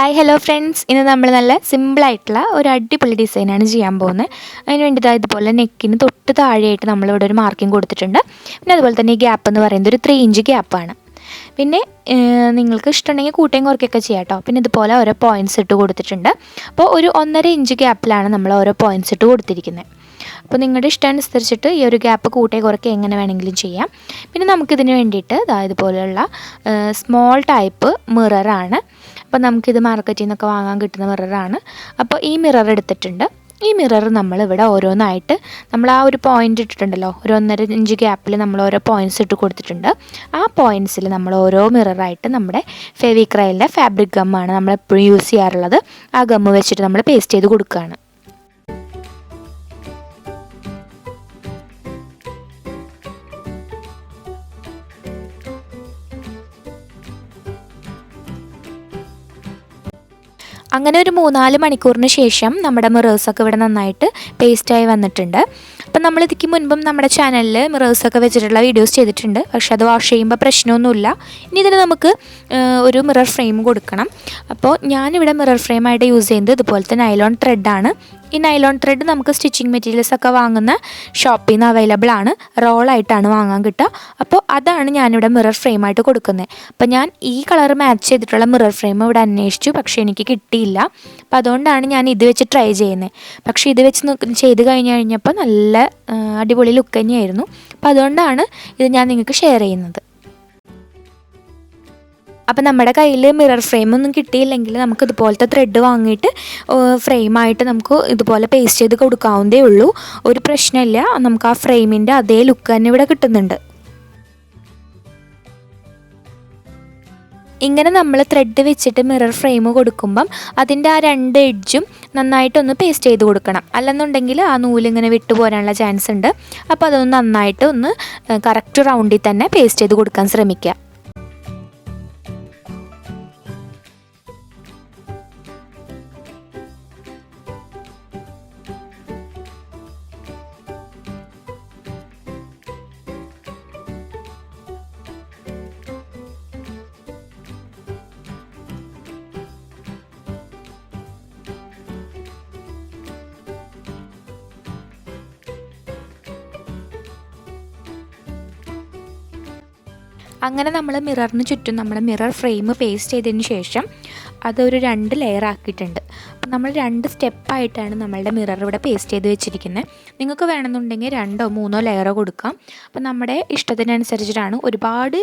Hi hello friends, ഇന്ന് നമ്മൾ നല്ല സിമ്പിളായിട്ടുള്ള ഒരു അടിപൊളി ഡിസൈനാണ് ചെയ്യാൻ പോകുന്നത്. അതിന് വേണ്ടി ഇതുപോലെ നെക്കിന് തൊട്ട് താഴെയായിട്ട് നമ്മളിവിടെ ഒരു മാർക്കിംഗ് കൊടുത്തിട്ടുണ്ട്. പിന്നെ അതുപോലെ തന്നെ ഈ ഗ്യാപ്പ് എന്ന് പറയുന്നത് ഒരു 3 ഇഞ്ച് ഗ്യാപ്പാണ്. പിന്നെ നിങ്ങൾക്ക് ഇഷ്ടമുണ്ടെങ്കിൽ കൂട്ടുകയും കുറയ്ക്കുകയൊക്കെ ചെയ്യാം കേട്ടോ. പിന്നെ ഇതുപോലെ ഓരോ പോയിൻറ്റ്സ് ഇട്ട് കൊടുത്തിട്ടുണ്ട്. അപ്പോൾ ഒരു 1.5 ഇഞ്ച് ഗ്യാപ്പിലാണ് നമ്മൾ ഓരോ പോയിൻറ്റ്സ് ഇട്ട് കൊടുത്തിരിക്കുന്നത്. അപ്പോൾ നിങ്ങളുടെ ഇഷ്ടമനുസരിച്ചിട്ട് ഈ ഒരു ഗ്യാപ്പ് കൂട്ടുകയും കുറയ്ക്കുകയും എങ്ങനെ വേണമെങ്കിലും ചെയ്യാം. പിന്നെ നമുക്കിതിന് വേണ്ടിയിട്ട് ഇതുപോലെയുള്ള സ്മോൾ ടൈപ്പ് മിററാണ്. അപ്പോൾ നമുക്കിത് മാർക്കറ്റിൽ നിന്നൊക്കെ വാങ്ങാൻ കിട്ടുന്ന മിററാണ്. അപ്പോൾ ഈ മിറർ എടുത്തിട്ടുണ്ട്. ഈ മിറർ നമ്മളിവിടെ ഓരോന്നായിട്ട് നമ്മൾ ആ ഒരു പോയിൻ്റ് ഇട്ടിട്ടുണ്ടല്ലോ, ഒരു 1.5 ഇഞ്ച് ഗ്യാപ്പിൽ നമ്മൾ ഓരോ പോയിൻറ്റ്സ് ഇട്ട് കൊടുത്തിട്ടുണ്ട്. ആ പോയിൻറ്റ്സിൽ നമ്മൾ ഓരോ മിററായിട്ട് നമ്മുടെ ഫെവിക്രൈലിൻ്റെ ഫാബ്രിക് ഗമ്മാണ് നമ്മളെപ്പോഴും യൂസ് ചെയ്യാറുള്ളത്. ആ ഗമ്മ് വെച്ചിട്ട് നമ്മൾ പേസ്റ്റ് ചെയ്ത് കൊടുക്കുകയാണ്. അങ്ങനെ ഒരു 3-4 മണിക്കൂറിന് ശേഷം നമ്മുടെ മിറേഴ്സൊക്കെ ഇവിടെ നന്നായിട്ട് പേസ്റ്റായി വന്നിട്ടുണ്ട്. അപ്പം നമ്മൾ ഇതിക്ക് മുൻപും നമ്മുടെ ചാനലിൽ മിറേഴ്സൊക്കെ വെച്ചിട്ടുള്ള വീഡിയോസ് ചെയ്തിട്ടുണ്ട്. പക്ഷേ അത് വാഷ് ചെയ്യുമ്പോൾ പ്രശ്നമൊന്നുമില്ല. ഇനി ഇതിന് നമുക്ക് ഒരു മിറർ ഫ്രെയിം കൊടുക്കണം. അപ്പോൾ ഞാനിവിടെ മിറർ ഫ്രെയിമായിട്ട് യൂസ് ചെയ്യുന്നത് ഇതുപോലത്തെ നൈലോൺ ത്രെഡാണ്. ഈ നൈലോൺ ത്രെഡ് നമുക്ക് സ്റ്റിച്ചിങ് മെറ്റീരിയൽസൊക്കെ വാങ്ങുന്ന ഷോപ്പിൽ നിന്ന് അവൈലബിൾ ആണ്. റോളായിട്ടാണ് വാങ്ങാൻ കിട്ടുക. അപ്പോൾ അതാണ് ഞാനിവിടെ മിറർ ഫ്രെയിമായിട്ട് കൊടുക്കുന്നത്. അപ്പോൾ ഞാൻ ഈ കളർ മാച്ച് ചെയ്തിട്ടുള്ള മിറർ ഫ്രെയിം ഇവിടെ അന്വേഷിച്ചു, പക്ഷേ എനിക്ക് കിട്ടിയില്ല. അപ്പോൾ അതുകൊണ്ടാണ് ഞാൻ ഇത് വെച്ച് ട്രൈ ചെയ്യുന്നത്. പക്ഷേ ഇത് വെച്ച് ചെയ്ത് കഴിഞ്ഞപ്പോൾ നല്ല അടിപൊളി ലുക്ക് തന്നെയായിരുന്നു. അപ്പോൾ അതുകൊണ്ടാണ് ഇത് ഞാൻ നിങ്ങൾക്ക് ഷെയർ ചെയ്യുന്നത്. അപ്പം നമ്മുടെ കയ്യിൽ മിറർ ഫ്രെയിമൊന്നും കിട്ടിയില്ലെങ്കിൽ നമുക്ക് ഇതുപോലത്തെ ത്രെഡ് വാങ്ങിയിട്ട് ഫ്രെയിമായിട്ട് നമുക്ക് ഇതുപോലെ പേസ്റ്റ് ചെയ്ത് കൊടുക്കാവുന്നതേ ഉള്ളൂ. ഒരു പ്രശ്നമില്ല, നമുക്ക് ആ ഫ്രെയിമിൻ്റെ അതേ ലുക്ക് തന്നെ ഇവിടെ കിട്ടുന്നുണ്ട്. ഇങ്ങനെ നമ്മൾ ത്രെഡ് വെച്ചിട്ട് മിറർ ഫ്രെയിം കൊടുക്കുമ്പം അതിൻ്റെ ആ 2 എഡ്ജും നന്നായിട്ടൊന്ന് പേസ്റ്റ് ചെയ്ത് കൊടുക്കണം. അല്ലെന്നുണ്ടെങ്കിൽ ആ നൂലിങ്ങനെ വിട്ടു പോരാനുള്ള ചാൻസ് ഉണ്ട്. അപ്പോൾ അതൊന്ന് നന്നായിട്ട് ഒന്ന് കറക്റ്റ് റൗണ്ടിൽ തന്നെ പേസ്റ്റ് ചെയ്ത് കൊടുക്കാൻ ശ്രമിക്കുക. അങ്ങനെ നമ്മൾ മിററിന് ചുറ്റും നമ്മുടെ മിറർ ഫ്രെയിം പേസ്റ്റ് ചെയ്തതിന് ശേഷം അതൊരു 2 ലെയർ ആക്കിയിട്ടുണ്ട്. അപ്പോൾ നമ്മൾ 2 സ്റ്റെപ്പായിട്ടാണ് നമ്മളുടെ മിറർ ഇവിടെ പേസ്റ്റ് ചെയ്ത് വെച്ചിരിക്കുന്നത്. നിങ്ങൾക്ക് വേണമെന്നുണ്ടെങ്കിൽ 2 or 3 ലെയറോ കൊടുക്കാം. അപ്പോൾ നമ്മുടെ ഇഷ്ടത്തിനനുസരിച്ചിട്ടാണ്. ഒരുപാട്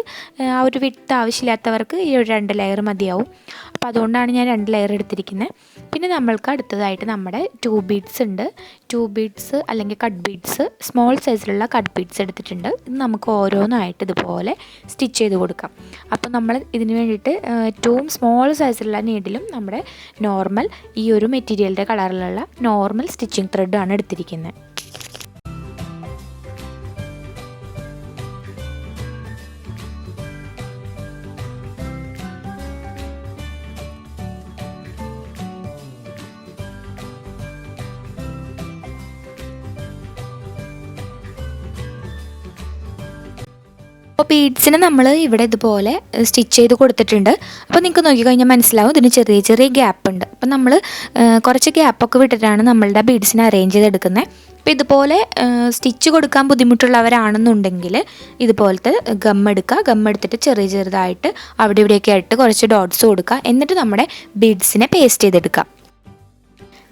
ആ ഒരു വിഡ്ത്ത് ആവശ്യമില്ലാത്തവർക്ക് ഈ ഒരു 2 ലെയർ മതിയാവും. അപ്പോൾ അതുകൊണ്ടാണ് ഞാൻ 2 ലെയർ എടുത്തിരിക്കുന്നത്. പിന്നെ നമ്മൾക്ക് അടുത്തതായിട്ട് നമ്മുടെ 2 ബീഡ്സ് ഉണ്ട്. 2 ബീഡ്സ് അല്ലെങ്കിൽ കട്ട് ബീഡ്സ്, സ്മോൾ സൈസിലുള്ള കട്ട് ബീഡ്സ് എടുത്തിട്ടുണ്ട്. ഇത് നമുക്ക് ഓരോന്നായിട്ട് ഇതുപോലെ സ്റ്റിച്ച് ചെയ്ത് കൊടുക്കാം. അപ്പോൾ നമ്മൾ ഇതിന് വേണ്ടിയിട്ട് ഏറ്റവും സ്മോൾ സൈസിലുള്ള നീഡിലും നമ്മുടെ നോർമൽ ഈ ഒരു മെറ്റീരിയലിൻ്റെ കളറിലുള്ള നോർമൽ സ്റ്റിച്ചിങ് ത്രെഡാണ് എടുത്തിരിക്കുന്നത്. അപ്പോൾ ബീഡ്സിന് നമ്മൾ ഇവിടെ ഇതുപോലെ സ്റ്റിച്ച് ചെയ്ത് കൊടുത്തിട്ടുണ്ട്. അപ്പോൾ നിങ്ങൾക്ക് നോക്കിക്കഴിഞ്ഞാൽ മനസ്സിലാവും ഇതിന് ചെറിയ ചെറിയ ഗ്യാപ്പ് ഉണ്ട്. അപ്പോൾ നമ്മൾ കുറച്ച് ഗ്യാപ്പൊക്കെ വിട്ടിട്ടാണ് നമ്മളുടെ ബീഡ്സിനെ അറേഞ്ച് ചെയ്തെടുക്കുന്നത്. അപ്പോൾ ഇതുപോലെ സ്റ്റിച്ച് കൊടുക്കാൻ ബുദ്ധിമുട്ടുള്ളവരാണെന്നുണ്ടെങ്കിൽ ഇതുപോലത്തെ ഗമ്മെടുക്കുക. ഗമ്മെടുത്തിട്ട് ചെറുതായിട്ട് അവിടെ ഇവിടെയൊക്കെ ആയിട്ട് കുറച്ച് ഡോട്ട്സ് കൊടുക്കുക. എന്നിട്ട് നമ്മുടെ ബീഡ്സിനെ പേസ്റ്റ് ചെയ്തെടുക്കുക.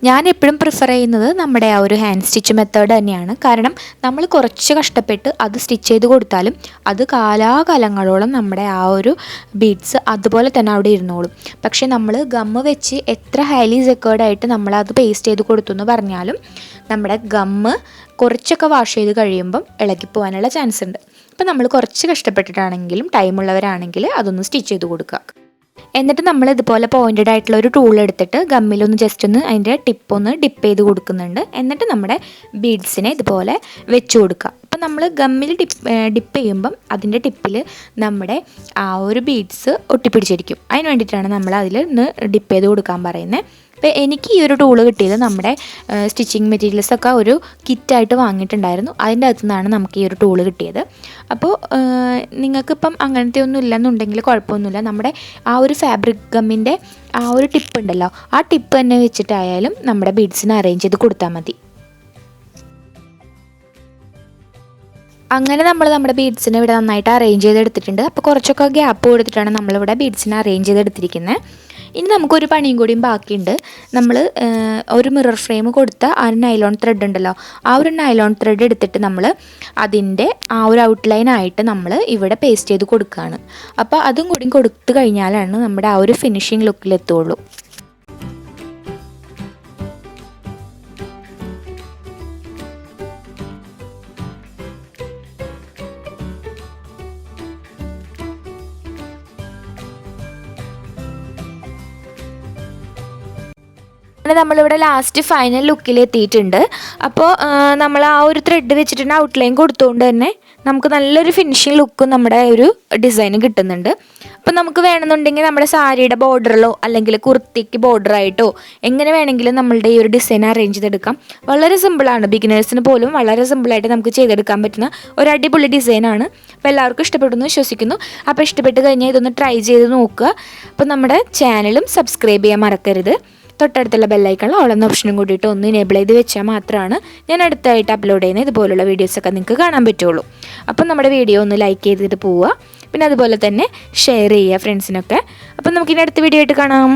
ഞാൻ എപ്പോഴും പ്രിഫർ ചെയ്യുന്നത് നമ്മുടെ ആ ഒരു ഹാൻഡ് സ്റ്റിച്ച് മെത്തേഡ് തന്നെയാണ്. കാരണം നമ്മൾ കുറച്ച് കഷ്ടപ്പെട്ട് അത് സ്റ്റിച്ച് ചെയ്ത് കൊടുത്താലും അത് കാലാകാലങ്ങളോളം നമ്മുടെ ആ ഒരു ബീഡ്സ് അതുപോലെ തന്നെ അവിടെ ഇരുന്നോളും. പക്ഷേ നമ്മൾ ഗമ്മ് വെച്ച് എത്ര ഹൈലി സെക്യൂർഡായിട്ട് നമ്മളത് പേസ്റ്റ് ചെയ്ത് കൊടുത്തു എന്ന് പറഞ്ഞാലും നമ്മുടെ ഗമ്മ് കുറച്ചൊക്കെ വാഷ് ചെയ്ത് കഴിയുമ്പം ഇളകിപ്പോകാനുള്ള ചാൻസ് ഉണ്ട്. അപ്പോൾ നമ്മൾ കുറച്ച് കഷ്ടപ്പെട്ടിട്ടാണെങ്കിലും ടൈമുള്ളവരാണെങ്കിൽ അതൊന്ന് സ്റ്റിച്ച് ചെയ്ത് കൊടുക്കുക. എന്നിട്ട് നമ്മൾ ഇതുപോലെ പോയിൻറ്റഡ് ആയിട്ടുള്ള ഒരു ടൂൾ എടുത്തിട്ട് ഗമ്മിലൊന്ന് ജസ്റ്റ് ഒന്ന് അതിൻ്റെ ടിപ്പൊന്ന് ഡിപ്പ് ചെയ്ത് കൊടുക്കുന്നുണ്ട്. എന്നിട്ട് നമ്മുടെ ബീഡ്സിനെ ഇതുപോലെ വെച്ച് കൊടുക്കുക. അപ്പോൾ നമ്മൾ ഗമ്മിൽ ഡിപ്പ് ചെയ്യുമ്പം അതിൻ്റെ ടിപ്പിൽ നമ്മുടെ ആ ഒരു ബീഡ്സ് ഒട്ടിപ്പിടിച്ചിരിക്കും. അതിന് വേണ്ടിയിട്ടാണ് നമ്മൾ അതിൽ ഒന്ന് ഡിപ്പ് ചെയ്ത് കൊടുക്കാൻ പറയുന്നത്. അപ്പോൾ എനിക്ക് ഈ ഒരു ടൂള് കിട്ടിയത് നമ്മുടെ സ്റ്റിച്ചിങ് മെറ്റീരിയൽസൊക്കെ ഒരു കിറ്റായിട്ട് വാങ്ങിയിട്ടുണ്ടായിരുന്നു. അതിൻ്റെ അകത്തു നിന്നാണ് നമുക്ക് ഈ ഒരു ടൂള് കിട്ടിയത്. അപ്പോൾ നിങ്ങൾക്കിപ്പം അങ്ങനത്തെ ഒന്നും ഇല്ലെന്നുണ്ടെങ്കിൽ കുഴപ്പമൊന്നുമില്ല. നമ്മുടെ ആ ഒരു ഫാബ്രിക് ഗമ്മിൻ്റെ ആ ഒരു ടിപ്പ് ഉണ്ടല്ലോ, ആ ടിപ്പ് തന്നെ വെച്ചിട്ടായാലും നമ്മുടെ ബീഡ്സിന് അറേഞ്ച് ചെയ്ത് കൊടുത്താൽ മതി. അങ്ങനെ നമ്മുടെ ബീഡ്സിനെ ഇവിടെ നന്നായിട്ട് അറേഞ്ച് ചെയ്തെടുത്തിട്ടുണ്ട്. അപ്പോൾ കുറച്ചൊക്കെ ഗ്യാപ്പ് കൊടുത്തിട്ടാണ് നമ്മളിവിടെ ബീഡ്സിനെ അറേഞ്ച് ചെയ്തെടുത്തിരിക്കുന്നത്. ഇനി നമുക്കൊരു പണിയും കൂടിയും ബാക്കിയുണ്ട്. നമ്മൾ ഒരു മിറർ ഫ്രെയിം കൊടുത്ത ആ ഒരു നൈലോൺ ത്രെഡ് ഉണ്ടല്ലോ, ആ ഒരു നൈലോൺ ത്രെഡ് എടുത്തിട്ട് നമ്മൾ അതിൻ്റെ ആ ഒരു ഔട്ട്ലൈനായിട്ട് നമ്മൾ ഇവിടെ പേസ്റ്റ് ചെയ്ത് കൊടുക്കുകയാണ്. അപ്പോൾ അതും കൂടി കൊടുത്തു കഴിഞ്ഞാലാണ് നമ്മുടെ ആ ഒരു ഫിനിഷിങ് ലുക്കിലെത്തുള്ളൂ. അങ്ങനെ നമ്മളിവിടെ ലാസ്റ്റ് ഫൈനൽ ലുക്കിൽ എത്തിയിട്ടുണ്ട്. അപ്പോൾ നമ്മൾ ആ ഒരു ത്രെഡ് വെച്ചിട്ട് ഔട്ട്ലൈൻ കൊടുത്തുകൊണ്ട് തന്നെ നമുക്ക് നല്ലൊരു ഫിനിഷിങ് ലുക്കും നമ്മുടെ ഒരു ഡിസൈന് കിട്ടുന്നുണ്ട്. അപ്പോൾ നമുക്ക് വേണമെന്നുണ്ടെങ്കിൽ നമ്മുടെ സാരിയുടെ ബോർഡറിലോ അല്ലെങ്കിൽ കുർത്തിക്ക് ബോർഡറായിട്ടോ എങ്ങനെ വേണമെങ്കിലും നമ്മളുടെ ഈ ഒരു ഡിസൈൻ അറേഞ്ച് ചെയ്തെടുക്കാം. വളരെ സിമ്പിളാണ്, ബിഗിനേഴ്സിന് പോലും വളരെ സിമ്പിളായിട്ട് നമുക്ക് ചെയ്തെടുക്കാൻ പറ്റുന്ന ഒരു അടിപൊളി ഡിസൈനാണ്. അപ്പോൾ എല്ലാവർക്കും ഇഷ്ടപ്പെടുന്നു വിശ്വസിക്കുന്നു. അപ്പോൾ ഇഷ്ടപ്പെട്ട് കഴിഞ്ഞാൽ ഇതൊന്ന് ട്രൈ ചെയ്ത് നോക്കുക. അപ്പോൾ നമ്മുടെ ചാനലും സബ്സ്ക്രൈബ് ചെയ്യാൻ മറക്കരുത്. തൊട്ടടുത്തുള്ള ബെല്ലൈക്കണിൽ ഓൾ എന്ന ഓപ്ഷനും കൂടിയിട്ട് ഒന്ന് എനേബിൾ ചെയ്ത് വെച്ചാൽ മാത്രമാണ് ഞാൻ അടുത്തായിട്ട് അപ്ലോഡ് ചെയ്യുന്ന ഇതുപോലുള്ള വീഡിയോസൊക്കെ നിങ്ങൾക്ക് കാണാൻ പറ്റുള്ളൂ. അപ്പം നമ്മുടെ വീഡിയോ ഒന്ന് ലൈക്ക് ചെയ്തിട്ട് പോവുക, പിന്നെ അതുപോലെ തന്നെ ഷെയർ ചെയ്യുക ഫ്രണ്ട്സിനൊക്കെ. അപ്പം നമുക്കിനി അടുത്ത വീഡിയോ ആയിട്ട് കാണാം.